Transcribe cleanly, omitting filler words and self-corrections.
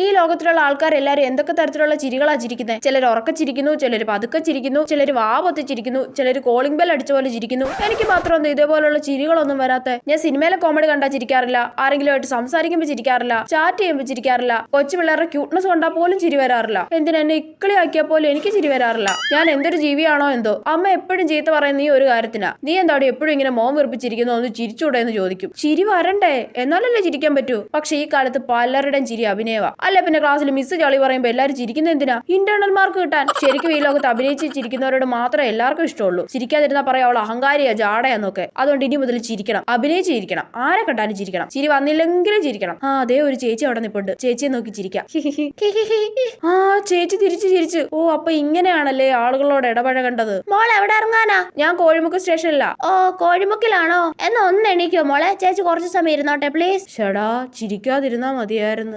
ഈ ലോകത്തിലുള്ള ആൾക്കാരെല്ലാരും എന്തൊക്കെ തരത്തിലുള്ള ചിരികളാ ചിരിക്കുന്നത്? ചിലർ ഉറക്കച്ചിരിക്കുന്നു, ചിലർ പതുക്കെ ചിരിക്കുന്നു, ചിലർ വാ പൊത്തിച്ചിരിക്കുന്നു, ചിലർ കോളിംഗ് ബെൽ അടിച്ച പോലെ ചിരിക്കുന്നു. എനിക്ക് മാത്രമൊന്നും ഇതേപോലുള്ള ചിരികളൊന്നും വരാത്ത. ഞാൻ സിനിമയിലെ കോമഡി കണ്ടാ ചിരിക്കാറില്ല, ആരെങ്കിലുമായിട്ട് സംസാരിക്കുമ്പോൾ ചിരിക്കാറില്ല, ചാറ്റ് ചെയ്യുമ്പോൾ ചിരിക്കാറില്ല, കൊച്ചു പിള്ളേരുടെ ക്യൂട്ട്നെസ് കണ്ടാൽ പോലും ചിരി വരാറില്ല. എന്തിനെന്നെ ഇക്കിളിയാക്കിയാൽ പോലും എനിക്ക് ചിരി വരാറില്ല. ഞാൻ എന്തൊരു ജീവിയാണോ എന്തോ. അമ്മ എപ്പോഴും ചീത്ത പറയുന്ന ഈ ഒരു കാര്യത്തിനാ. നീ എന്താടി എപ്പോഴും ഇങ്ങനെ മോൻ വെറുപ്പിച്ചിരിക്കുന്നു, ഒന്ന് ചിരിച്ചൂടെ എന്ന് ചോദിക്കും. ചിരി വരണ്ടേ, എന്നാലല്ലേ ചിരിക്കാൻ പറ്റൂ. പക്ഷെ ഈ കാലത്ത് പലരുടെയും ചിരി അഭിനയവാ. അല്ല പിന്നെ ക്ലാസ്സിൽ മിസ് ചളി പറയുമ്പോ എല്ലാരും ചിരിക്കുന്ന എന്തിനാ? ഇന്റേണൽ മാർക്ക് കിട്ടാൻ. ശരിക്കും ഈ ലോകത്ത് അഭിനയിച്ച് ചിരിക്കുന്നവരോട് മാത്രമേ എല്ലാവർക്കും ഇഷ്ടമുള്ളൂ. ചിരിക്കാതിരുന്നാ പറയാ അവൾ അഹങ്കാരിയാ, ജാടയാന്നൊക്കെ. അതുകൊണ്ട് ഇനി മുതൽ ചിരിക്കണം, അഭിനയിച്ച് ചിരിക്കണം, ആരെ കണ്ടാലും ചിരിക്കണം. ചിരി വന്നില്ലെങ്കിലും ചിരിക്കണം. അതേ ഒരു ചേച്ചി അവിടെ നിപ്പുണ്ട്, ചേച്ചിയെ നോക്കി ചിരിക്കാം. ചേച്ചി തിരിച്ചു ചിരിച്ചു. ഓ, അപ്പൊ ഇങ്ങനെയാണല്ലേ ആളുകളോട് ഇടപഴകേണ്ടത്. മോൾ എവിടെ ഇറങ്ങാനാ? ഞാൻ കോഴിമുക്ക് സ്റ്റേഷനിലാ. ഓ, കോഴിമുക്കിലാണോ? എന്നാ ഒന്ന് എണീക്കോ മോളെ, ചേച്ചി കുറച്ച് സമയം ഇരുന്നോട്ടെ പ്ലീസ്. ഷടാ, ചിരിക്കാതിരുന്നാ മതിയായിരുന്നു.